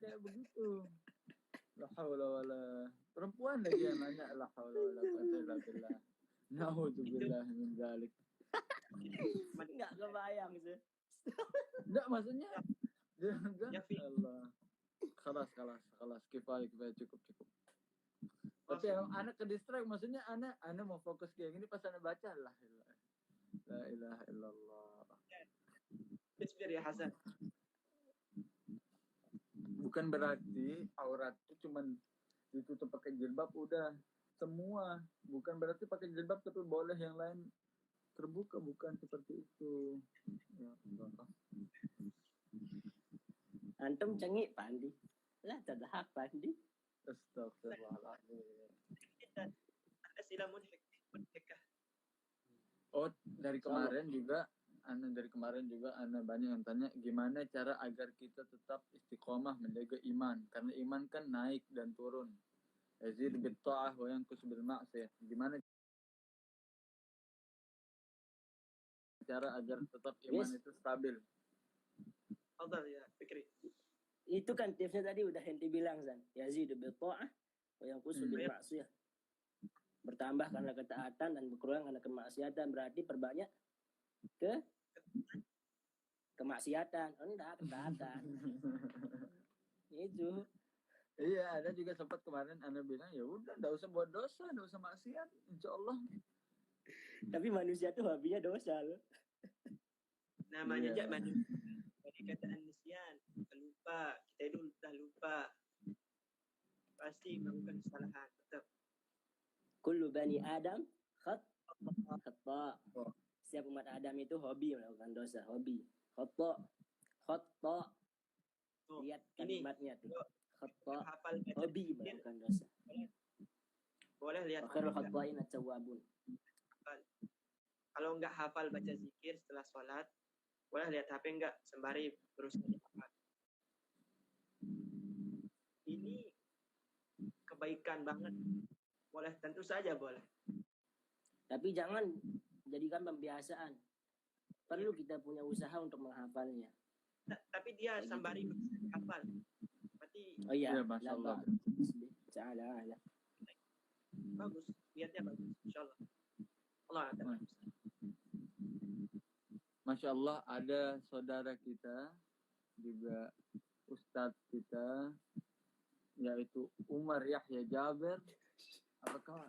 kayak begitu. La haula wala. Perempuan lagi yang nanya la haula wala quwwata illa billah. Na'udzubillah min dzalik. Enggak kebayang sih. Enggak, maksudnya jangan Ya, Fi. Allah. Kelas kifayah cukup. Tapi anak ke distract, maksudnya anak mau fokus kayak gini pas anak baca la ilaha illallah. Bismillah ya Hasan. Bukan berarti aurat itu cuman ditutup pakai jilbab udah semua. Bukan berarti pakai jilbab tapi boleh yang lain terbuka, bukan seperti itu. Ya Allah. Antum cengik pandi. Lah tadhak pandi. Astagfirullahaladzim. Ada sila munhikah. Oh, dari kemarin juga Ana banyak yang tanya gimana cara agar kita tetap istiqomah menjaga iman, karena iman kan naik dan turun. Yazid bil ta'ah wa yanqus bil ma'siyah. Gimana cara agar tetap iman itu stabil? Fadhal ya Fikri. Itu kan tipsnya tadi udah ente bilang San. Yazid bil ta'ah wa yanqus bil ma'siyah. Bertambah karena ketaatan dan berkurang karena kemaksiatan, berarti perbanyak kemaksiatan. Oh, enggak, ketaatan. Itu. Iya, ada juga sempat kemarin Ana bilang ya udah enggak usah buat dosa, enggak usah maksiat, insyaallah. Tapi manusia tuh hobinya dosa loh. Namanya Iya. aja manusia. Dari kata nisyan, lupa. Kita itu udah lupa. Pasti melakukan kesalahan. Tetap. Kullu bani Adam khata. Oh. Setiap umat Adam itu hobi melakukan dosa, hobi. Khata. Tuh, Lihat ini kalimatnya tuh. Khata, hafal baca hobi zikir, melakukan dosa. boleh lihat. Akhirul khata'in at-tawwabun. Kalau enggak hafal baca zikir setelah sholat, boleh lihat HP enggak sembari berusaha hafal. Ini kebaikan banget. Boleh, tentu saja boleh. Tapi jangan jadikan pembiasaan. Perlu kita punya usaha untuk menghafalnya. Tapi dia sembari berusaha hafal. Berarti Oh iya, Ya, Masya Allah. Ta'ala. bagus, niatnya bagus, insyaallah. Allah Ta'ala. Masya Allah, ada saudara kita juga ustadz kita yaitu Umar Yahya Jaber. Apakah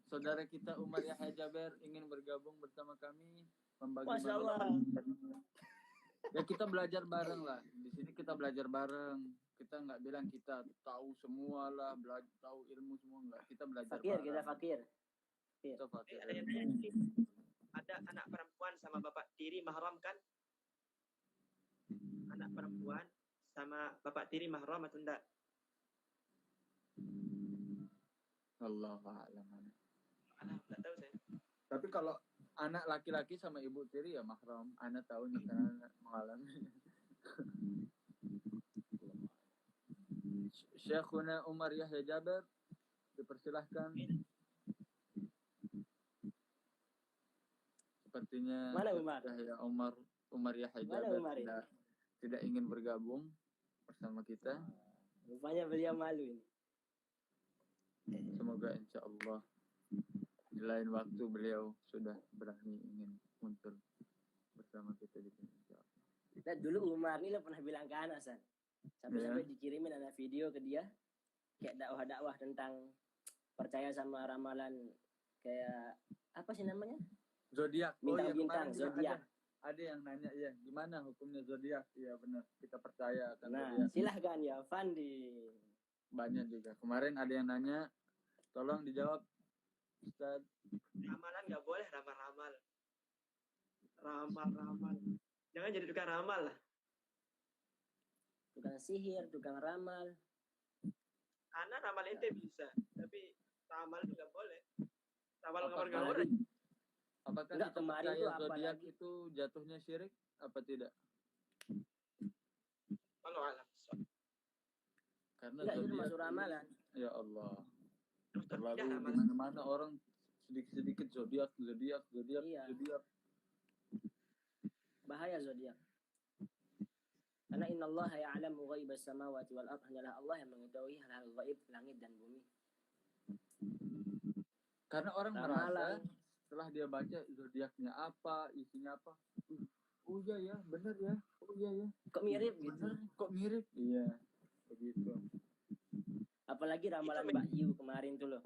saudara kita Umar Yahya Jaber ingin bergabung bersama kami membagi Masya Allah. Ya kita belajar bareng lah. Di sini kita belajar bareng. Kita nggak bilang kita tahu semua lah, tahu ilmu semua enggak. Kita belajar Fakir, bareng. kita fakir. Kita fakir. Ada yang tanya, ada anak perempuan sama bapak tiri mahram kan? Anak perempuan sama bapak tiri mahram atau enggak? Allahu a'lam. Enggak tahu saya. Tapi kalau anak laki-laki sama ibu tiri ya mahram. Anak tahu nih karena anak mengalami. Syekhuna Umar Yahya Jaber, dipersilahkan. Sepertinya Mana Umar? Yahya Umar Yahya Mana Jaber Umar ini? tidak ingin bergabung bersama kita. Rupanya beliau malu ini. Semoga insya Allah di lain waktu beliau sudah berani ingin muncul bersama kita di sini. Nah, dulu Umar ini lo pernah bilang ke Anas kan? Sampai dikirimin ada video ke dia kayak dakwah-dakwah tentang percaya sama ramalan kayak apa sih namanya? Zodiak. Bintang-bintang, Kemarin juga zodiak. ada yang nanya ya gimana hukumnya zodiak? Iya benar, kita percaya akan Nah, zodiak. silahkan ya Fandi. Banyak juga. Kemarin ada yang nanya, tolong dijawab Ustaz. Ramalan nggak boleh ramal-ramal. Ramal-ramal. Jangan jadi tukang ramal lah. Tukang sihir, tukang ramal. Anak ramal ente bisa, tapi ramal itu nggak boleh. Ramal Apakah gambar-gambar. Apakah Enggak, kita kemarin percaya tuh apa zodiak lagi? itu jatuhnya syirik apa tidak? Kalau alam. Karena Enggak, itu zodiak termasuk ramalan. ya Allah. Terus Terlalu tidak di ramal. mana-mana orang sedikit-sedikit zodiak. Iya. Bahaya zodiak. Karena innallaha ya'lamu ghaibas samawati wal ardh, hanyalah Allah yang mengetahui hal-hal gaib langit dan bumi. Karena orang Ramalan. merasa setelah dia baca zodiaknya apa, isinya apa, oh iya ya, bener ya, oh iya ya, Kok mirip gitu. bener, kok mirip, iya, begitu. Apalagi ramalan Mbak Yu kemarin tuh loh.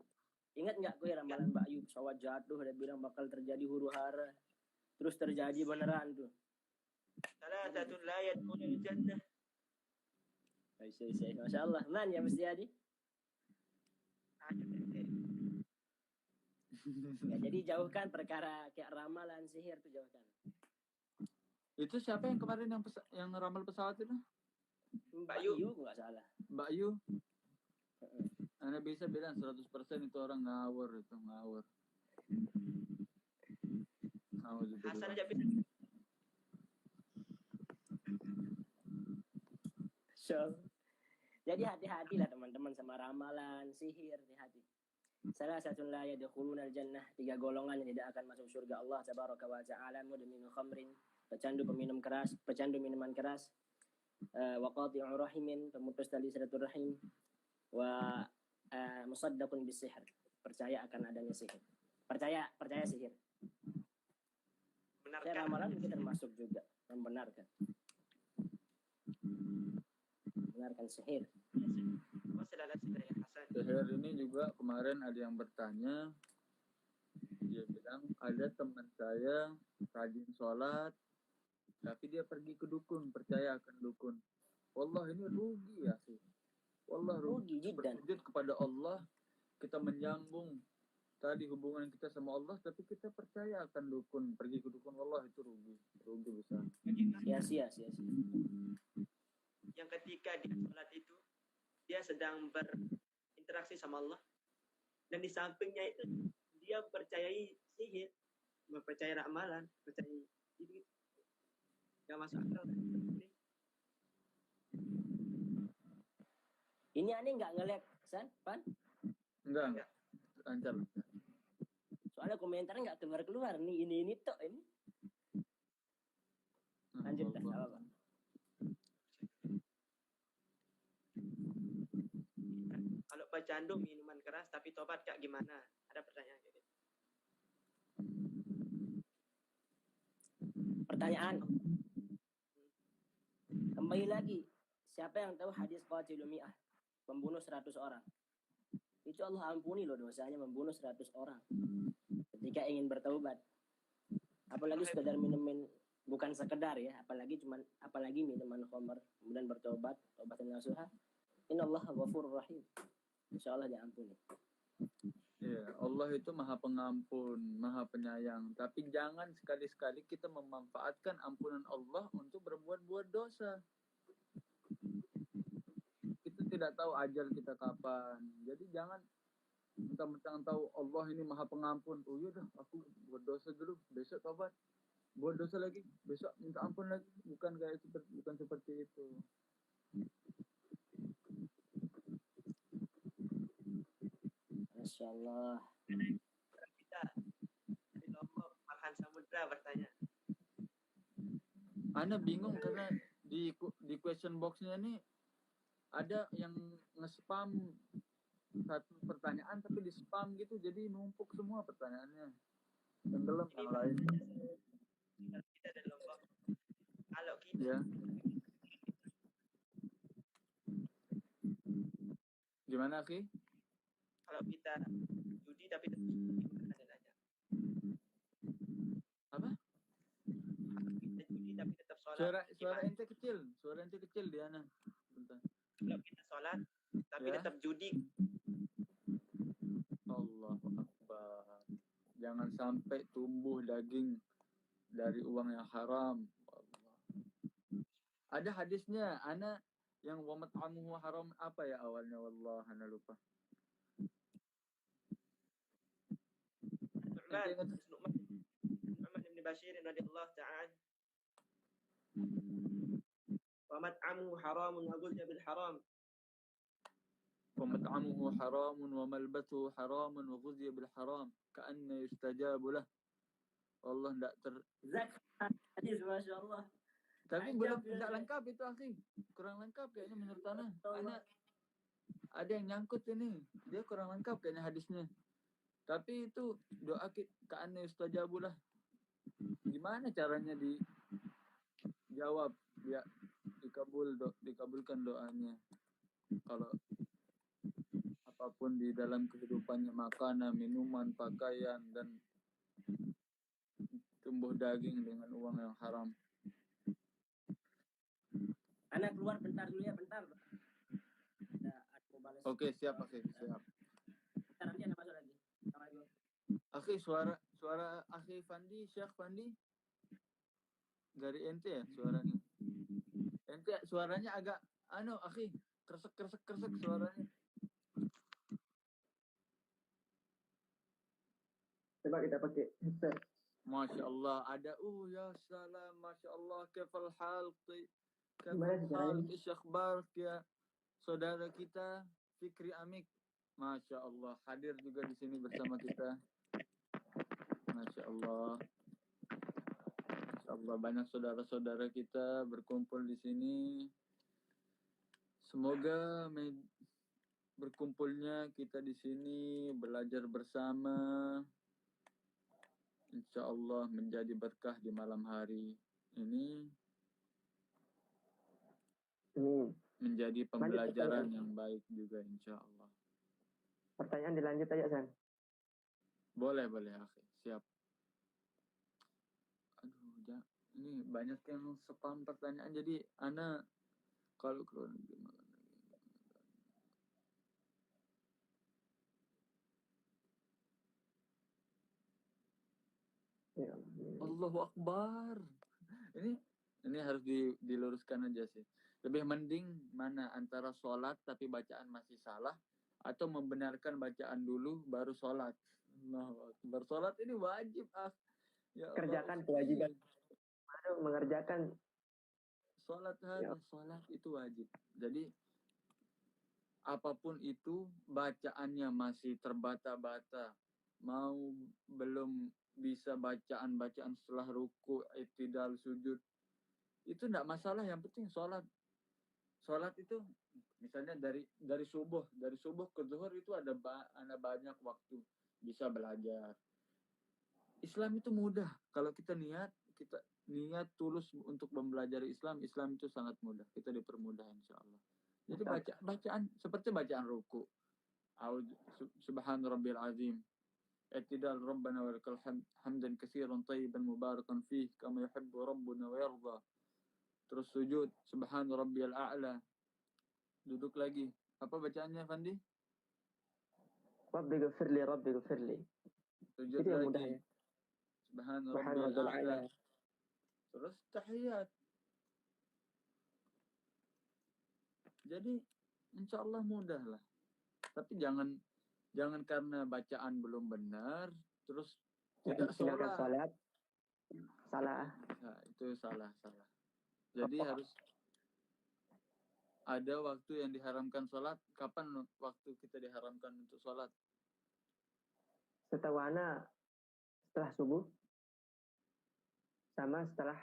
Ingat nggak gue ramalan Mbak Yu, pesawat jatuh, dia bilang bakal terjadi huru hara. Terus terjadi beneran tuh. Thalathatun la yadkhulul jannah. Masya Allah, man ya mesti adi. Ya, jadi jauhkan perkara kayak ramalan sihir tuh jauhkan. Itu siapa yang kemarin yang ramal pesawat itu? Mbak Yu nggak salah. Mbak Yu. Anda bisa bilang 100% itu orang ngawur, itu ngawur. Hasan aja bisa. Jadi hati-hatilah teman-teman sama ramalan, sihir, hati-hati. Salah satu la yadkhulunal jannah, 3 golongan yang tidak akan masuk surga Allah tabaraka wa ta'ala, mudminu khamrin, pecandu peminum keras, pecandu minuman keras, wa qati'u rahimin, pemutus tali silaturahim, wa musaddaqun bisihir, percaya akan adanya sihir. Percaya sihir. Benarkan. Ramalan kita termasuk juga membenarkan sihir. Sihir ini juga kemarin ada yang bertanya, dia bilang ada teman saya rajin sholat, tapi dia pergi ke dukun, percaya akan dukun. Wallah ini rugi ya sih. Wallah rugi. Bersujud kepada Allah, kita menyambung tadi hubungan kita sama Allah, tapi kita percaya akan dukun, pergi ke dukun. Wallah itu rugi besar. Sia-sia. Yang ketika dia sholat itu, dia sedang berinteraksi sama Allah, dan di sampingnya itu dia mempercayai sihir, mempercayai ramalan, percayai ini, nggak masuk akal. Ini aneh nggak nge-lag, San? Pan? Enggak. Lancar. Soalnya komentarnya nggak keluar nih, ini tok ini. Lanjut dah, apa? Kalau pecandu minuman keras tapi tobat kak gimana? Ada pertanyaan kayak gitu. Pertanyaan. Kembali lagi, siapa yang tahu hadis qatilul mi'ah, membunuh 100 orang? Itu Allah ampuni loh dosanya membunuh 100 orang ketika ingin bertaubat. Apalagi sekedar minumin, bukan sekedar ya, apalagi minuman khamr kemudian bertaubat, taubatan nasuha. Innallaha ghafurur rahim. Insyaallah diampuni. Ya, Allah itu Maha Pengampun, Maha Penyayang. Tapi jangan sekali-sekali kita memanfaatkan ampunan Allah untuk berbuat dosa. Kita tidak tahu ajal kita kapan. Jadi jangan mentang-mentang tahu Allah ini Maha Pengampun. Oh iya dah, aku buat dosa dulu, besok tobat. Buat dosa lagi, besok minta ampun lagi. Bukan seperti itu. Masya Allah. Kita di Lombok makan samudra bertanya. Ana bingung karena di question box-nya ini ada yang nge-spam satu pertanyaan tapi di spam gitu, jadi numpuk semua pertanyaannya. Tenggelam yang lain. Kita dari Lombok. Kalau kita Ya. Gimana sih? Kalau kita judi tapi tetap gimana aja? Apa? Kita judi tapi tetap sholat. Suara ente kecil Diana. Bentar. Kalau kita sholat tapi Ya. tetap judi. Allahu Akbar. Jangan sampai tumbuh daging dari uang yang haram. Allah. Ada hadisnya, ana yang wa mat'amuhu haram apa ya awalnya, wallah ana lupa. Nu'man bin Bashir radhiyallahu ta'ala. Wa mat'amuhu haramun wa ghudhiya bil haram. Wa mat'amuhu haramun wa malbasuhu haramun wa ghudhiya bil haram ka'anna yustajabu lah. Allah enggak Zakat hadis, Masya Allah. Tapi Tajam belum dia, tidak dia. lengkap itu akhi. Kurang lengkap kayaknya menurut Ana. Tolong. Ada yang nyangkut ini. Dia kurang lengkap kayaknya hadisnya. Tapi itu doa ke Ana ustajabu lah. Gimana caranya dijawab ya dikabulkan doanya. Kalau apapun di dalam kehidupannya, makanan, minuman, pakaian, dan tumbuh daging dengan uang yang haram. Anak keluar bentar dulu ya, bentar. Ada mau balas. Oke, siap akhi, siap. Bentar nanti Anak masuk lagi. Assalamualaikum. Akhi, suara akhi Fandi, Syekh Fandi dari ente ya suaranya. Ente suaranya agak akhi, kresek suaranya. Coba kita pakai headset. Masya Allah, ada ya salam, Masya Allah, kefal hal, Gimana sih caranya? isyakbar ya saudara kita Fikri Amik, Masya Allah, hadir juga di sini bersama kita. Masya Allah, Masya Allah, banyak saudara-saudara kita berkumpul di sini. Semoga berkumpulnya kita di sini belajar bersama, insya Allah menjadi berkah di malam hari ini, menjadi pembelajaran yang baik juga insya Allah. Pertanyaan dilanjut aja, San. Boleh akhi, siap. Aduh, ini banyak yang spam pertanyaan, jadi Ana kalau keluar gimana? Ya. Allahu Akbar. Ini harus diluruskan aja sih. Lebih mending mana antara sholat tapi bacaan masih salah atau membenarkan bacaan dulu baru sholat. Bersolat ini wajib ya Allah, Kerjakan kewajiban. Mengerjakan sholat itu wajib. Jadi apapun itu bacaannya masih terbata-bata, mau belum bisa bacaan setelah ruku, i'tidal, sujud, itu enggak masalah, yang penting sholat itu misalnya dari subuh ke zuhur itu ada banyak waktu bisa belajar. Islam itu mudah kalau kita niat tulus untuk mempelajari Islam itu sangat mudah, kita dipermudah insyaallah. Jadi bacaan seperti bacaan ruku, subhan rabbil azim, i'tidal rabbana wa lakal hamdan katsiran thayyiban mubarakan fih kama yuhibbu rabbuna wa yarda. Terus sujud, subhan rabbiyal a'la. Duduk lagi. Apa bacaannya, Fandi? Rabbi ghafirli. Sujud itu yang lagi. mudah ya. Subhan rabbiyal a'la. Terus tahiyat. Jadi insyaallah mudah lah. Tapi jangan karena bacaan belum benar terus tidak sholat. Salah. Nah, itu salah. Jadi harus ada waktu yang diharamkan sholat. Kapan waktu kita diharamkan untuk sholat? Setahu Ana setelah subuh sama setelah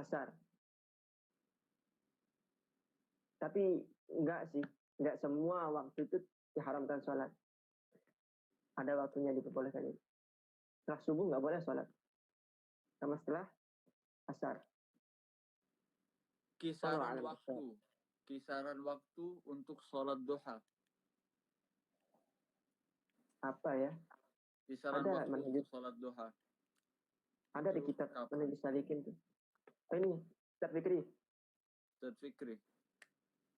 asar. Tapi enggak semua waktu itu diharamkan sholat. Ada waktunya diperbolehkan itu. Setelah subuh nggak boleh sholat. Sama setelah asar. Kisaran waktu untuk sholat duha. Apa ya? Kisaran waktu untuk sholat duha. Ada di kitab Manhaj Salikin tuh. Ini Ustaz Fikri.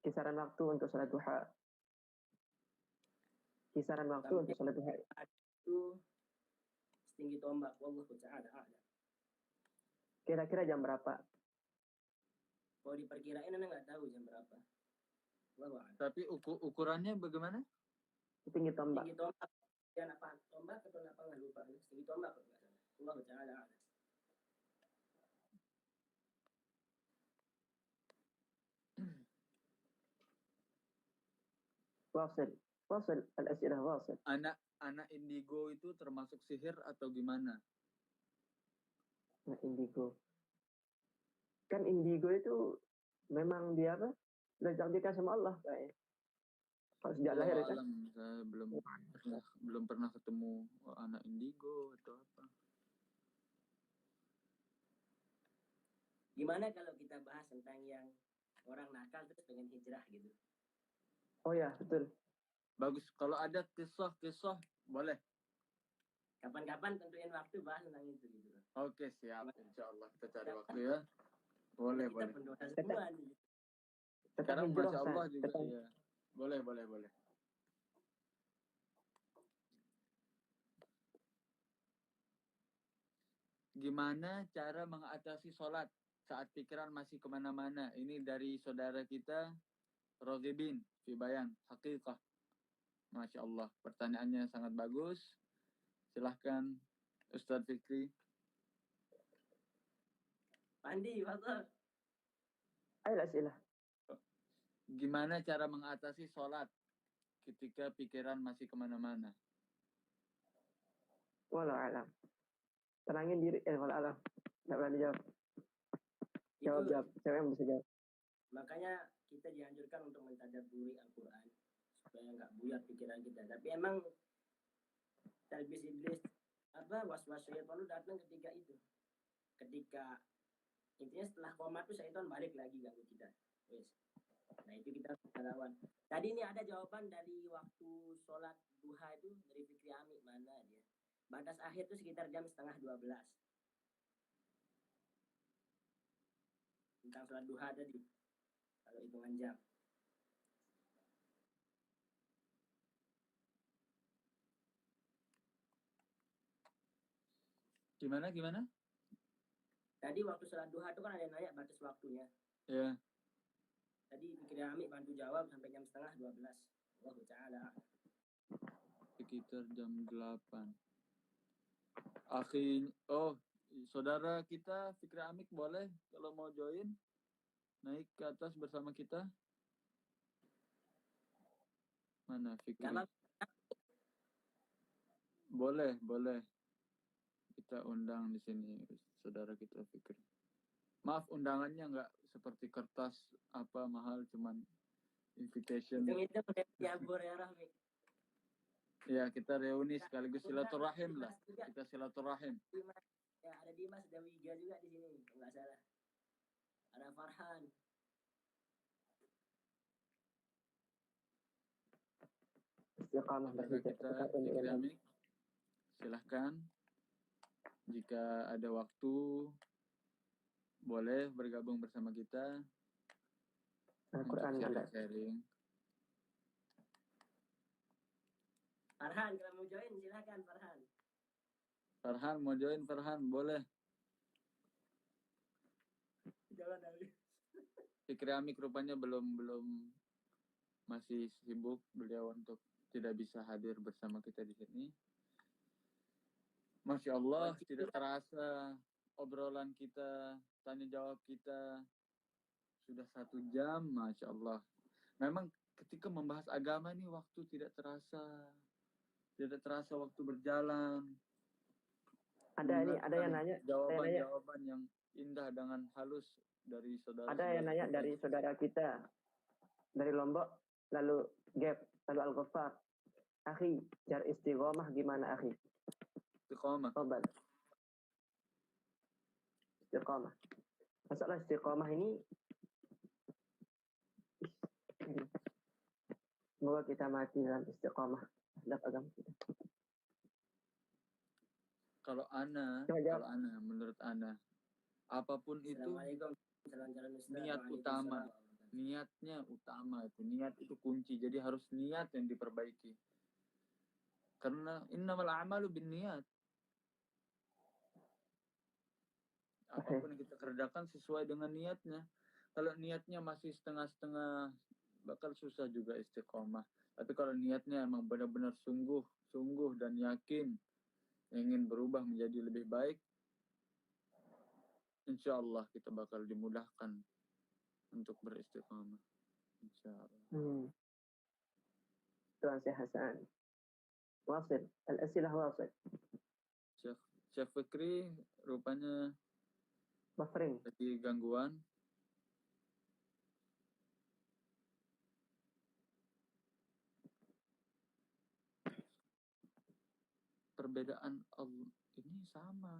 Kisaran waktu untuk sholat duha. Itu setinggi tombak. Wallahu ta'ala a'lam. Kira-kira jam berapa? Kalau diperkirain Anda nggak tahu jam berapa. Tapi ukurannya bagaimana? Tinggi tombak. Ya apa? Tombak atau apa nggak lupa. Tinggi tombak kalau nggak salah. Wallahu ta'ala a'lam. Wasil al-as'ilah wasil. Anak indigo itu termasuk sihir atau gimana? Anak indigo. kan indigo itu memang dia apa? Sudah ditakdirkan sama Allah kayak. Kalau sejak lahir Allah kan. alam, saya belum pernah ketemu anak indigo atau apa. Gimana kalau kita bahas tentang yang orang nakal terus pengen hijrah gitu? Oh ya, betul. Bagus, kalau ada kisah boleh. Kapan-kapan tentuin waktu bahas tentang itu gitu. Oke, siap. Insya Allah kita cari waktu ya. Boleh, Kita boleh. pendosa semua nih. Tetap Sekarang hijrah, Masya Allah San. juga Tetap. iya. Boleh. Gimana cara mengatasi sholat saat pikiran masih kemana-mana? Ini dari saudara kita, Rogibin, Fibayan, Hakikah. Masya Allah, pertanyaannya sangat bagus. Silahkan, Ustadz Fikri. Pandi, Bapak. Ayolah sila. Gimana cara mengatasi sholat ketika pikiran masih kemana-mana? Walau alam. Tenangin diri. Walau alam. Nggak berani jawab. Jawab. Siapa yang bisa jawab? Makanya kita dianjurkan untuk mentadabburi Al-Quran supaya nggak buyar pikiran kita. Tapi emang talbis iblis was-was syaitan itu datang ketika itu. Ketika intinya setelah koma tuh syaitan balik lagi ganggu kita. Wes. Nah itu kita harus lawan. Tadi ini ada jawaban dari waktu sholat duha itu dari Fikri Ami, mana dia? Batas akhir tuh sekitar jam 11:30. Tentang sholat duha tadi. Kalau hitungan jam. Gimana? Tadi waktu sholat duha itu kan ada yang nanya batas waktunya. Ya. Tadi Fikri Ami bantu jawab sampai jam 11:30. Allahu ta'ala. Sekitar jam 8. Saudara kita Fikri Amik boleh kalau mau join naik ke atas bersama kita. Mana Fikri? Boleh. Kita undang di sini saudara kita Fikri. Maaf undangannya nggak seperti kertas apa mahal, cuman invitation. Itu diabur ya Rahmi. Ya kita reuni sekaligus silaturahim lah. Kita silaturahim. Ya ada Dimas, ada Wiga juga di sini, nggak salah. Ada Farhan. Istiqamah Kita Fikri Amik. Silahkan. Jika ada waktu, boleh bergabung bersama kita untuk sharing. Farhan, kalau mau join silahkan Farhan. Farhan mau join, Farhan boleh. Jangan dari. Fikri Amik rupanya belum masih sibuk beliau untuk tidak bisa hadir bersama kita di sini. Masya Allah, tidak terasa obrolan kita, tanya jawab kita sudah 1 jam, Masya Allah. Memang ketika membahas agama ini waktu tidak terasa waktu berjalan. Ada yang nanya. Jawaban yang indah dengan halus dari saudara. Ada yang nanya dari saudara kita dari Lombok, lalu Gap, lalu Al-Ghaffar. Akhi, jar istiqomah gimana akhi? Istiqomah. Istiqomah. Masalah istiqomah ini semoga kita mati dalam istiqomah terhadap agama kita. Kalau menurut Ana, apapun itu niatnya utama itu. Niat itu kunci. Jadi harus niat yang diperbaiki. Karena innamal a'malu binniyat. Apapun yang kita kerjakan sesuai dengan niatnya. Kalau niatnya masih setengah-setengah, bakal susah juga istiqomah. Tapi kalau niatnya emang benar-benar sungguh dan yakin ingin berubah menjadi lebih baik, insya Allah kita bakal dimudahkan untuk beristiqomah. Insya Allah. Tuan Syekh Hasan. Wasil. Al-asilah wasil. Syekh Fikri rupanya Buffering. Jadi gangguan. Perbedaan ini sama.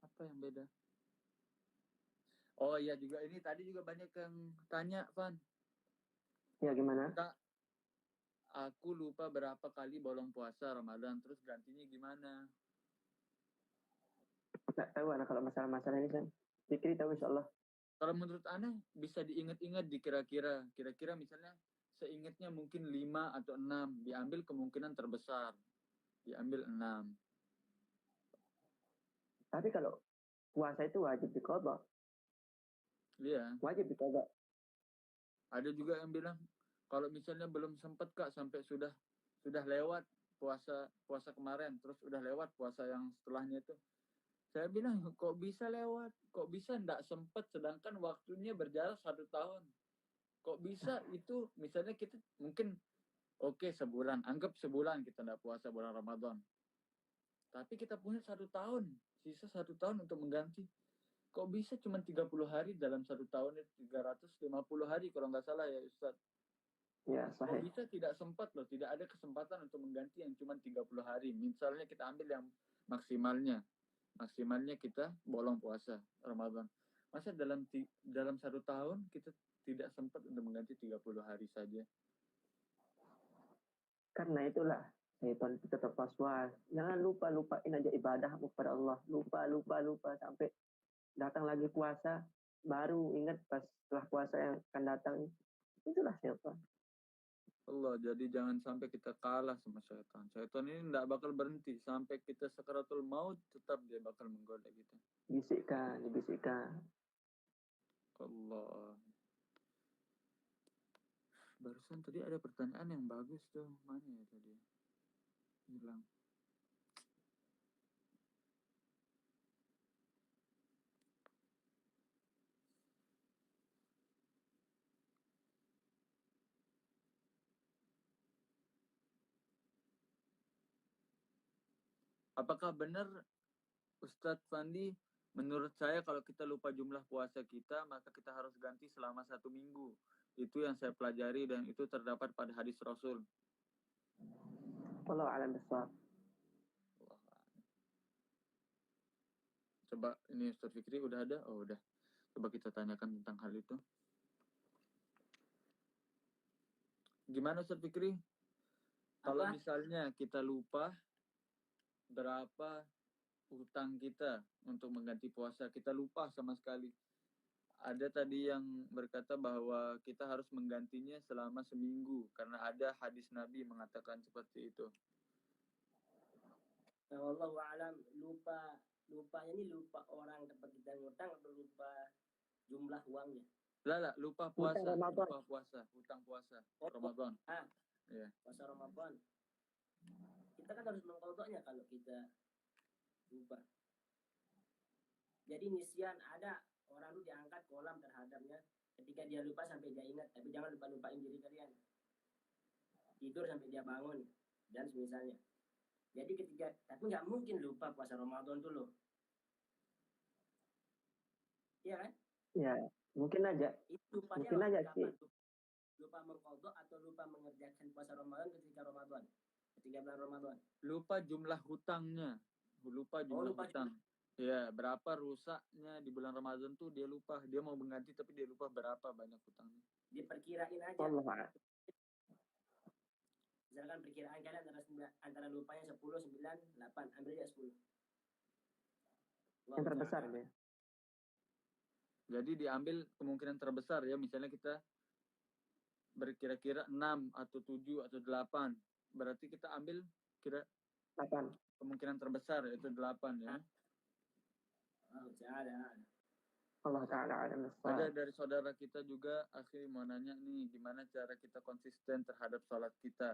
Apa yang beda? Oh iya juga ini tadi juga banyak yang tanya, Van. Ya gimana? Kak, aku lupa berapa kali bolong puasa Ramadan, terus gantinya gimana? Nggak tahu anak kalau masalah-masalah ini kan. Fikri tahu insya Allah. Kalau menurut Ana bisa diingat-ingat di kira-kira misalnya seingatnya mungkin 5 atau 6, diambil kemungkinan terbesar. Diambil 6. Tapi kalau puasa itu wajib diqadha. Iya. Wajib diqadha. Ada juga yang bilang kalau misalnya belum sempat Kak sampai sudah lewat puasa kemarin, terus udah lewat puasa yang setelahnya itu. Saya bilang kok bisa lewat, kok bisa enggak sempat sedangkan waktunya berjarak 1 tahun. Kok bisa itu misalnya kita mungkin oke, sebulan, anggap sebulan kita enggak puasa bulan Ramadan. Tapi kita punya 1 tahun, sisa 1 tahun untuk mengganti. Kok bisa cuma 30 hari dalam 1 tahun itu 350 hari kalau nggak salah ya Ustaz. Ya, Kok sahih. bisa tidak sempat loh, tidak ada kesempatan untuk mengganti yang cuma 30 hari. Misalnya kita ambil yang maksimalnya kita bolong puasa Ramadan. Masa dalam 1 tahun kita tidak sempat untuk mengganti 30 hari saja. Karena itulah syaitan itu tetap was-was. Jangan lupain aja ibadahmu kepada Allah. Lupa sampai datang lagi puasa, baru ingat pas setelah puasa yang akan datang. Itulah syaitan. Allah, jadi jangan sampai kita kalah sama syaitan. Syaitan ini tidak bakal berhenti sampai kita sakaratul maut, tetap dia bakal menggoda kita. Dibisikkan. Allah. Barusan tadi ada pertanyaan yang bagus tuh. Mana ya tadi? Hilang. Apakah benar Ustadz Fandi, menurut saya kalau kita lupa jumlah puasa kita, maka kita harus ganti selama 1 minggu. Itu yang saya pelajari dan itu terdapat pada hadis Rasul. Wallahu a'lam bishawab. Coba ini Ustadz Fikri udah ada? Oh udah. Coba kita tanyakan tentang hal itu. Gimana Ustadz Fikri? Kalau misalnya kita lupa berapa hutang kita untuk mengganti puasa, kita lupa sama sekali. Ada tadi yang berkata bahwa kita harus menggantinya selama seminggu karena ada hadis Nabi mengatakan seperti itu. Wallahu a'lam, lupanya ini lupa orang tempat kita ngutang atau lupa jumlah uangnya? Lupa puasa, hutang puasa Ramadan. Iya. Puasa Ramadan. Kita kan harus mengqadhanya kalau kita lupa. Jadi nisyan, ada orang itu diangkat kolam terhadapnya ketika dia lupa sampai dia ingat, tapi jangan lupain diri kalian. Tidur sampai dia bangun dan semisalnya. Jadi tapi nggak mungkin lupa puasa Ramadan tuh loh. Iya kan? Ya, mungkin aja. Mungkin aja sih. Lupa mengqadha atau lupa mengerjakan puasa Ramadan ketika bulan Ramadan. Lupa jumlah hutangnya. Lupa hutang. Ya, berapa rusaknya di bulan Ramadan tuh dia lupa. Dia mau mengganti tapi dia lupa berapa banyak hutangnya. Diperkirain aja. Allah. Misalkan perkiraan kalian antara lupanya 10, 9, 8. Ambil aja 10. Yang terbesar ya. Jadi diambil kemungkinan terbesar ya. Misalnya kita berkira-kira 6 atau 7 atau 8. Berarti kita ambil kira 8. Kemungkinan terbesar yaitu 8 ya. Allah Ta'ala alam. Ada dari saudara kita juga, akhi mau nanya nih, gimana cara kita konsisten terhadap sholat kita?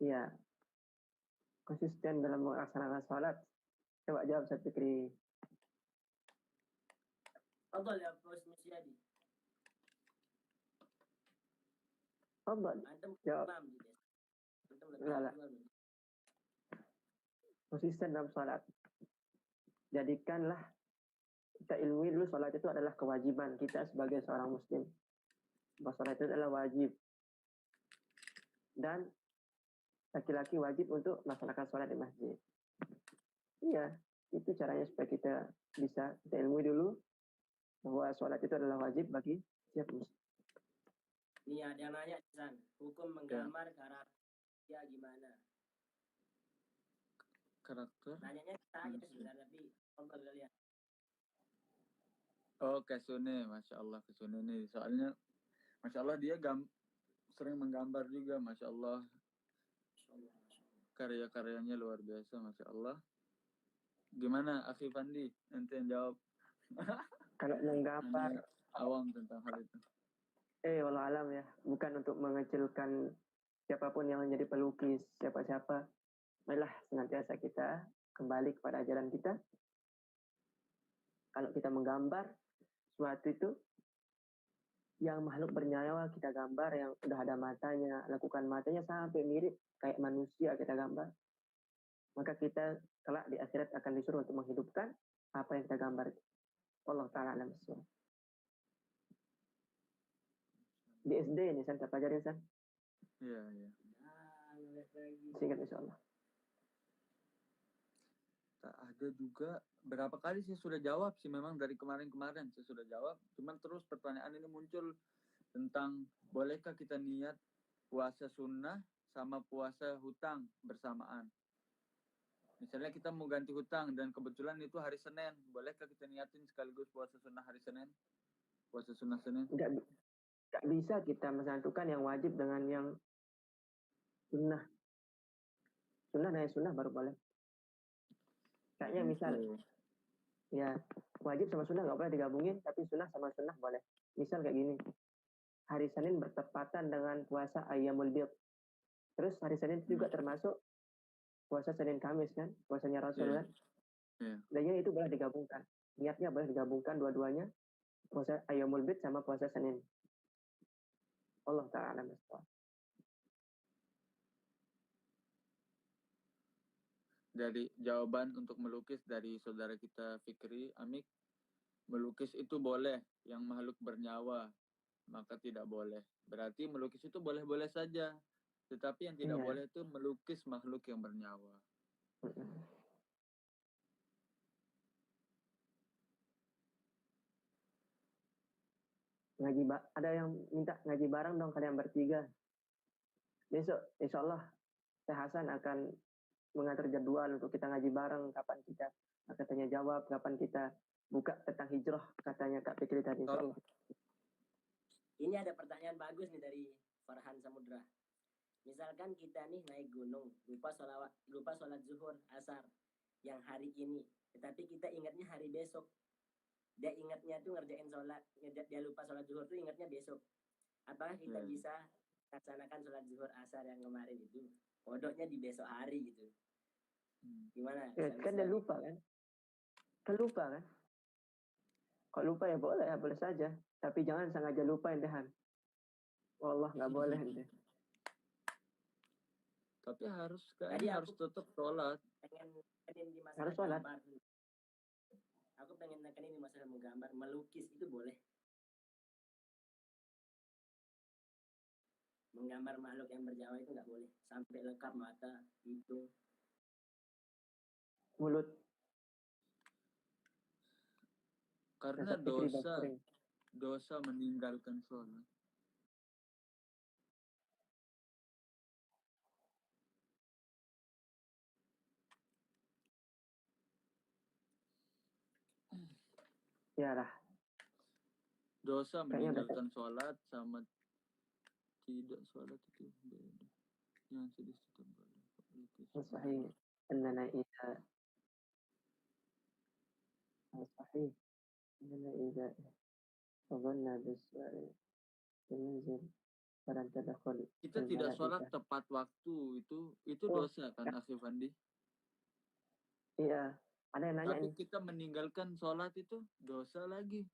Iya. Konsisten dalam melaksanakan sholat. Coba jawab saya Fikri. Apa ya Bos Musyadi? Apa? Jawab. Konsisten dalam sholat. jadikanlah kita ilmui dulu sholat itu adalah kewajiban kita sebagai seorang muslim. Bahwa sholat itu adalah wajib. Dan laki-laki wajib untuk melaksanakan sholat di masjid. Iya, itu caranya supaya kita bisa kita ilmui dulu bahwa sholat itu adalah wajib bagi setiap muslim. Nih ada yang nanya, San, hukum menggambar karakter gimana? Karakter? Nanyanya saya sebenarnya, tapi apa kalian? Oh, Kesune, Masya Allah, Kesune nih. Soalnya, Masya Allah dia sering menggambar juga, Masya Allah. Karya-karyanya luar biasa, Masya Allah. Gimana, Akhi Fandi? Nanti yang jawab. Kalau menggambar, awam tentang hal itu. Wallah alam ya, bukan untuk mengecilkan siapapun yang menjadi pelukis, siapa-siapa. Marilah senantiasa kita kembali kepada ajaran kita. Kalau kita menggambar sesuatu itu, yang makhluk bernyawa kita gambar, yang udah ada matanya, lakukan matanya sampai mirip kayak manusia kita gambar. Maka kita kelak di akhirat akan disuruh untuk menghidupkan apa yang kita gambar. Allah Ta'ala alam bisawab. Di SD ini, San, kita pelajarin, San. Iya. Singkat insya Allah. Ada juga berapa kali saya sudah jawab sih, memang dari kemarin-kemarin saya sudah jawab, cuman terus pertanyaan ini muncul tentang bolehkah kita niat puasa sunnah sama puasa hutang bersamaan. Misalnya kita mau ganti hutang dan kebetulan itu hari Senin, bolehkah kita niatin sekaligus puasa sunnah hari Senin? Puasa sunnah Senin? Nggak bisa kita mensatukan yang wajib dengan yang sunnah. Sunnah baru boleh. Kayaknya misal, ya wajib sama sunnah nggak boleh digabungin, tapi sunnah sama sunnah boleh. Misal kayak gini, hari Senin bertepatan dengan puasa Ayyamul Bid. Terus hari Senin juga termasuk puasa Senin Kamis kan, puasanya Rasul kan. Dan itu boleh digabungkan. Niatnya boleh digabungkan dua-duanya, puasa Ayyamul Bid sama puasa Senin. Allah Ta'ala mustahil. Dari jawaban untuk melukis dari saudara kita Fikri Amik, melukis itu boleh, yang makhluk bernyawa maka tidak boleh. Berarti melukis itu boleh-boleh saja, tetapi yang tidak boleh itu melukis makhluk yang bernyawa. Ada yang minta ngaji bareng dong kalian bertiga. Besok insya Allah Syekh Hasan akan mengatur jadwal untuk kita ngaji bareng, kapan kita akan tanya jawab, kapan kita buka tentang hijrah, katanya Kak Fikri tadi. Ini ada pertanyaan bagus nih dari Farhan Samudra. Misalkan kita nih naik gunung, lupa sholat zuhur, asar yang hari ini, tetapi kita ingatnya hari besok. Dia ingatnya tuh ngerjain sholat, dia lupa sholat zuhur tuh ingatnya besok. Apakah kita bisa laksanakan sholat zuhur asar yang kemarin itu? Kodoknya di besok hari gitu. Gimana? Kan dia lupa kan? Kalau lupa ya boleh saja. Tapi jangan sengaja lupa entahan. Wallah nggak boleh ente. Tapi harus tetap sholat. Harus sholat. Aku pengen nekenin di masalah menggambar, melukis itu boleh. Menggambar makhluk yang bernyawa itu nggak boleh. Sampai lengkap mata, hidung, mulut. Karena dosa meninggalkan sholat. Iyalah. Dosa meninggalkan sholat sama tidak sholat itu beda. Yang sedikit boleh. Sahih. Annana idza fadhanna bis-su'al tanzil falan tadkhul. Kita tidak sholat tepat waktu itu dosa kan, Akhi Fandi? Iya. Ada yang nanya. Tapi kita meninggalkan sholat itu dosa lagi.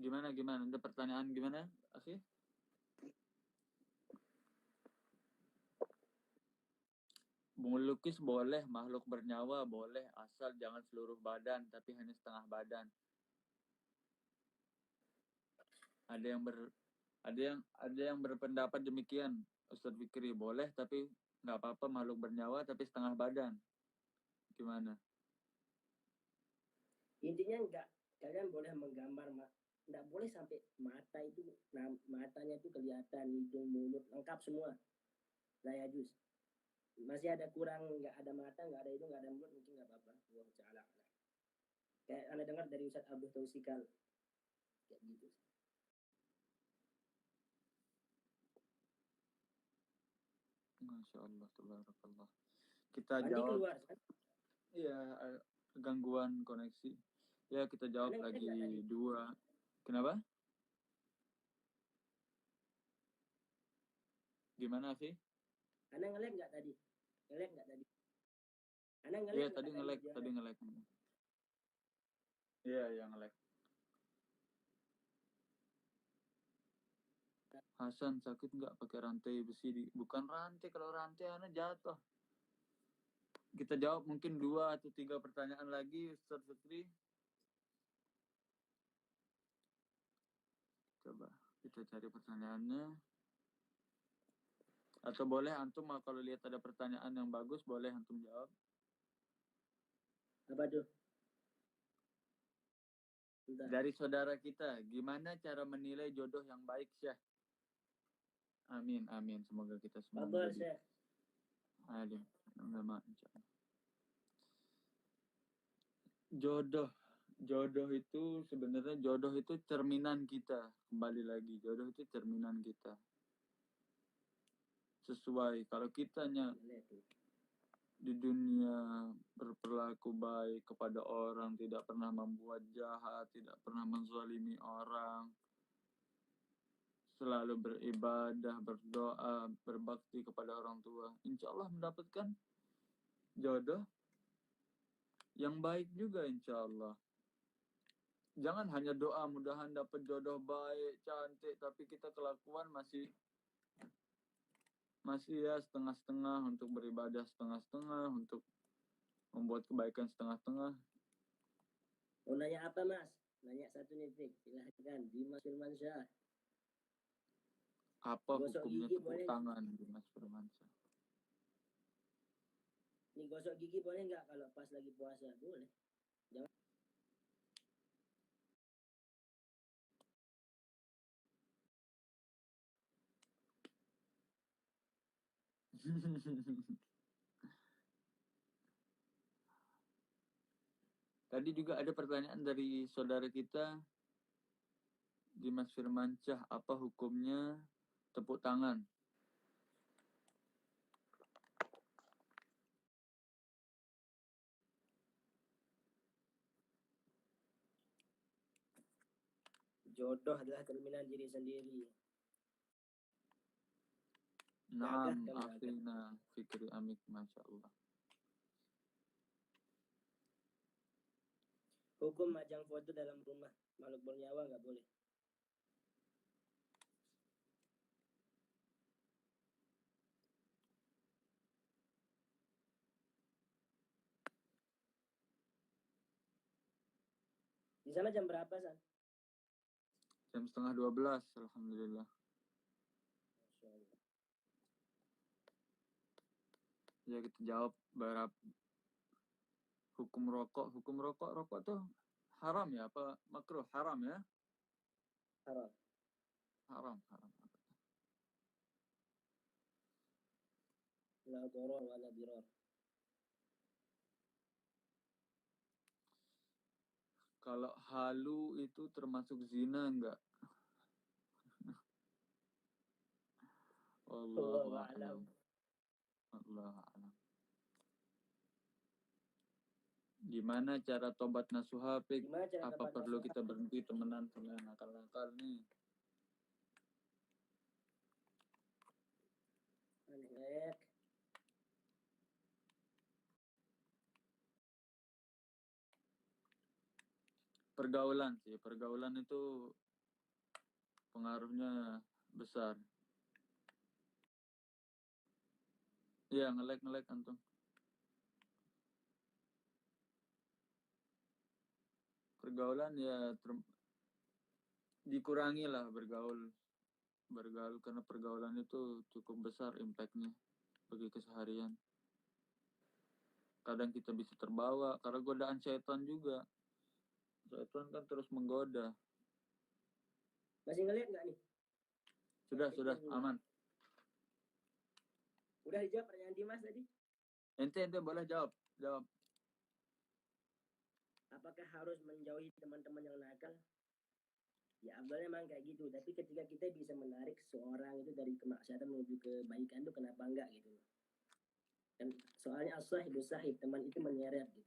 Gimana? Ada pertanyaan gimana, Akhi? Melukis boleh, makhluk bernyawa boleh, asal jangan seluruh badan, tapi hanya setengah badan. Ada yang berpendapat demikian, Ustadz Fikri, boleh tapi nggak apa-apa makhluk bernyawa tapi setengah badan. Gimana? Intinya enggak, kalian boleh menggambar, enggak boleh sampai mata itu, matanya itu kelihatan, hidung, mulut, lengkap semua. Lah ya jus. Masih ada kurang, nggak ada mata, nggak ada hidung, nggak ada mulut, mungkin nggak apa-apa. Allah Ta'ala. Kayak Anda dengar dari Ustadz Abdul Tausikal. Kayak gitu. Masya Allah, tabarakallah. Kita Mandi jawab. keluar, kan? Iya, gangguan koneksi. Ya, kita jawab Anda lagi tadi? 2. Kenapa? Gimana sih? Anda nge-lag nggak tadi? Nge-lag nggak tadi? Anda nge-lag Iya, nggak tadi nge-lag. Iya, yang nge-lag. Hasan, sakit nggak pakai rantai besi? Bukan rantai, kalau rantai Anda jatuh. Kita jawab mungkin 2 atau 3 pertanyaan lagi, Ustadz Fikri. Coba kita cari pertanyaannya. Atau boleh antum kalau lihat ada pertanyaan yang bagus, boleh antum jawab. Apa tuh? Bentar. Dari saudara kita, gimana cara menilai jodoh yang baik, Syekh? Amin, amin. Semoga kita semua Fadhal, menjadi Syekh. alim. Insyaallah. Jodoh itu sebenarnya cerminan kita. Kembali lagi, jodoh itu cerminan kita. Sesuai kalau kitanya di dunia berperilaku baik kepada orang, tidak pernah membuat jahat, tidak pernah menzalimi orang, selalu beribadah, berdoa, berbakti kepada orang tua, insya Allah mendapatkan jodoh yang baik juga, insya Allah. Jangan hanya doa mudahan dapat jodoh baik, cantik, tapi kita kelakuan masih ya setengah-setengah, untuk beribadah setengah-setengah, untuk membuat kebaikan setengah-setengah. Mau nanya apa, Mas? Nanya satu nih, silahkan. Dimas Firmansyah. Apa gosok hukumnya gigi tepuk boleh? tangan, Dimas Firmansyah? Nih gosok gigi boleh nggak kalau pas lagi puasa? Boleh. Jangan. Tadi juga ada pertanyaan dari saudara kita, Dimas Firmansyah, apa hukumnya tepuk tangan? Jodoh adalah cerminan diri sendiri. Naam, akhirnya Fikri Amik, Masya Allah. Hukum majang foto dalam rumah makhluk bernyawa nggak boleh. Di sana jam berapa, San? Jam 11:30, alhamdulillah. Masya Allah. Ya, kita jawab berapa hukum rokok. Rokok tuh haram ya apa makruh? Haram ya? Haram. Haram. La darar wa la dirar. Kalau halu itu termasuk zina enggak? Allahu a'lam. Allahu a'lam. Gimana cara tobat nasuha, Pik? Apa perlu kita berhenti temenan sama yang nakal-nakal nih? Aneh. Pergaulan sih, pergaulan itu pengaruhnya besar. Iya, nge-lag antum. pergaulan ya dikurangi lah bergaul karena pergaulan itu cukup besar impactnya bagi keseharian. Kadang kita bisa terbawa karena godaan setan juga. Setan kan terus menggoda. Masih ngeliat nggak nih? Sudah aman. Udah dijawab pertanyaan Dimas tadi. Ente boleh jawab. Apakah harus menjauhi teman-teman yang nakal? Ya awalnya memang kayak gitu, tapi ketika kita bisa menarik seorang itu dari kemaksiatan menuju kebaikan itu kenapa enggak gitu. Dan soalnya as-sahib sahib, teman itu menyeret gitu.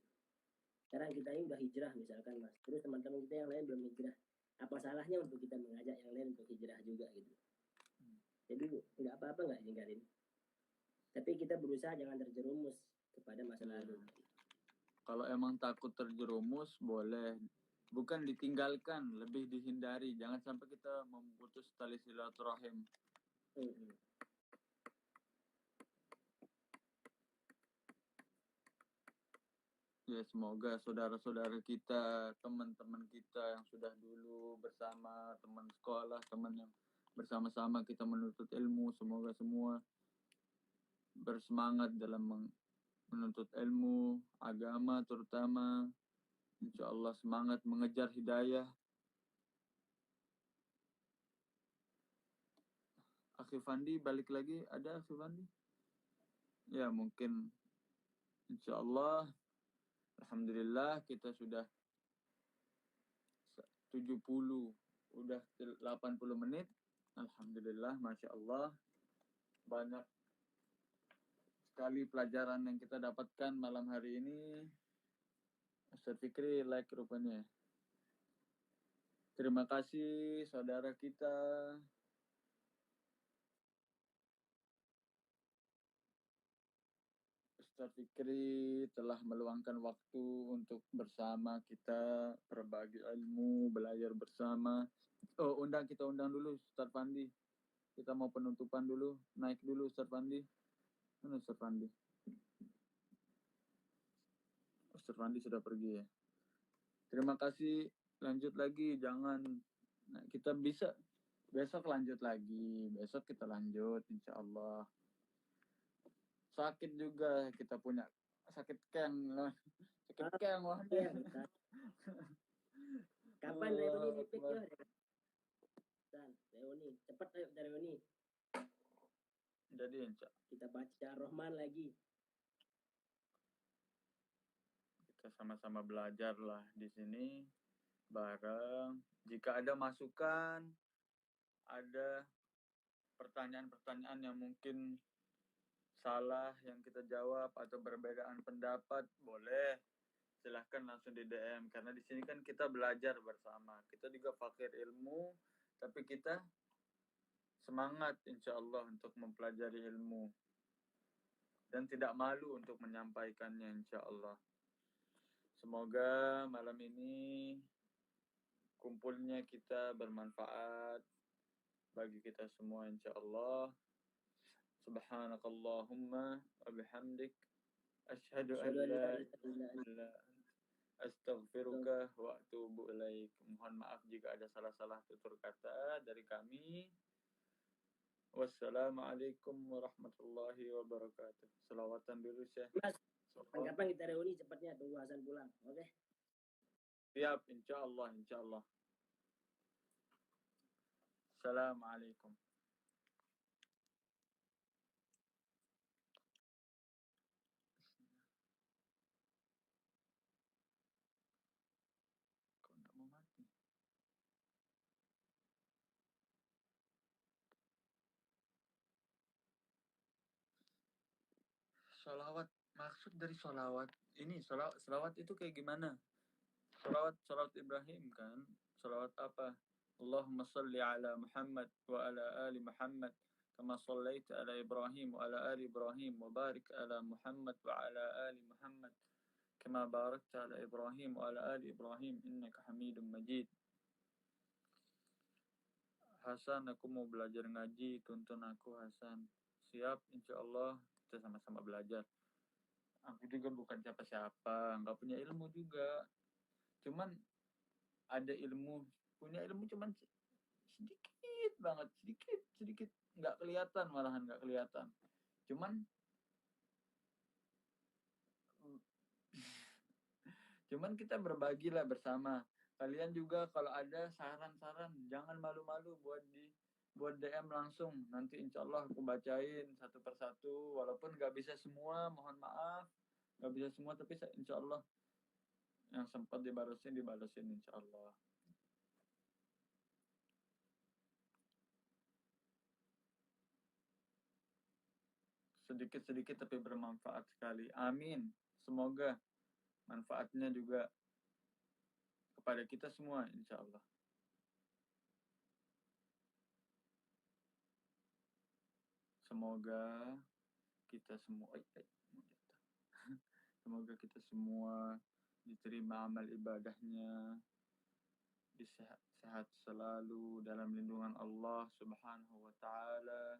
Sekarang kita ini udah hijrah misalkan Mas, terus teman-teman kita yang lain belum hijrah. Apa salahnya untuk kita mengajak yang lain untuk hijrah juga gitu. Jadi nggak apa-apa nggak tinggalin. Tapi kita berusaha jangan terjerumus kepada masa lalu. Kalau emang takut terjerumus boleh. Bukan ditinggalkan, lebih dihindari. Jangan sampai kita memutus tali silaturahim. Ya semoga saudara-saudara kita, teman-teman kita yang sudah dulu bersama, teman sekolah, teman yang bersama-sama kita menuntut ilmu, semoga semua bersemangat dalam menuntut ilmu, agama terutama. Insya Allah semangat mengejar hidayah. Akhi Fandi balik lagi, ada Akhi Fandi? Ya mungkin insya Allah. Alhamdulillah kita sudah 70, udah 80 menit. Alhamdulillah, Masya Allah. Banyak sekali pelajaran yang kita dapatkan malam hari ini. Ustaz Fikri like rupanya. Terima kasih saudara kita. Ustaz Fikri telah meluangkan waktu untuk bersama kita berbagi ilmu, belajar bersama. Kita undang dulu Ustaz Fandi. Kita mau penutupan dulu, naik dulu Ustaz Fandi. Mana Ustaz Fandi? Ustaz Fandi sudah pergi ya. Terima kasih. Lanjut lagi, jangan. Nah, kita bisa besok lanjut lagi. Besok kita lanjut, insya Allah. Sakit juga kita punya sakit keng. Sakit keng wah. Kapan reuni nipik ya? Reuni, cepat ayo kita reuni. Jadi insya kita baca Rahman lagi. Kita sama-sama belajar lah di sini bareng. Jika ada masukan, ada pertanyaan-pertanyaan yang mungkin salah yang kita jawab atau perbedaan pendapat, boleh silahkan langsung di DM karena di sini kan kita belajar bersama. Kita juga fakir ilmu, tapi kita semangat insya Allah untuk mempelajari ilmu dan tidak malu untuk menyampaikannya insya Allah. Semoga malam ini kumpulnya kita bermanfaat bagi kita semua insya Allah. Subhanakallahumma wa bihamdik asyhadu an la ilaha illa astaghfiruka wa atubu ilaik. Mohon maaf jika ada salah-salah tutur kata dari kami. Wassalamualaikum warahmatullahi wabarakatuh. Selawatan dulu Syekh. Mas, kapan kita reuni cepatnya tunggu Hasan pulang. Oke. Siap, insyaallah, insyaallah. Assalamualaikum. Kok enggak mau mati? Sholawat, maksud dari sholawat ini sholawat itu kayak gimana? Sholawat Ibrahim kan? Sholawat apa? Allahumma salli ala Muhammad wa ala ali Muhammad kama sallaita ala Ibrahim wa ala ali Ibrahim wa barik ala Muhammad wa ala ali Muhammad kama barakta ala Ibrahim wa ala ali Ibrahim innaka Hamidum Majid. Hasan, aku mau belajar ngaji, tuntun aku Hasan. Siap, insyaallah kita sama-sama belajar. Aku juga bukan siapa-siapa, nggak punya ilmu juga. Cuman ada ilmu, punya ilmu cuman sedikit banget, sedikit, nggak kelihatan, malahan nggak kelihatan. Cuman kita berbagi lah bersama. Kalian juga kalau ada saran-saran, jangan malu-malu buat DM langsung. Nanti insya Allah aku bacain satu persatu. Walaupun nggak bisa semua, mohon maaf. Nggak bisa semua, tapi insya Allah yang sempat dibalesin insya Allah. Sedikit-sedikit tapi bermanfaat sekali. Amin. Semoga manfaatnya juga kepada kita semua insya Allah. Semoga kita semua semoga kita semua diterima amal ibadahnya, sehat selalu dalam lindungan Allah Subhanahu wa taala,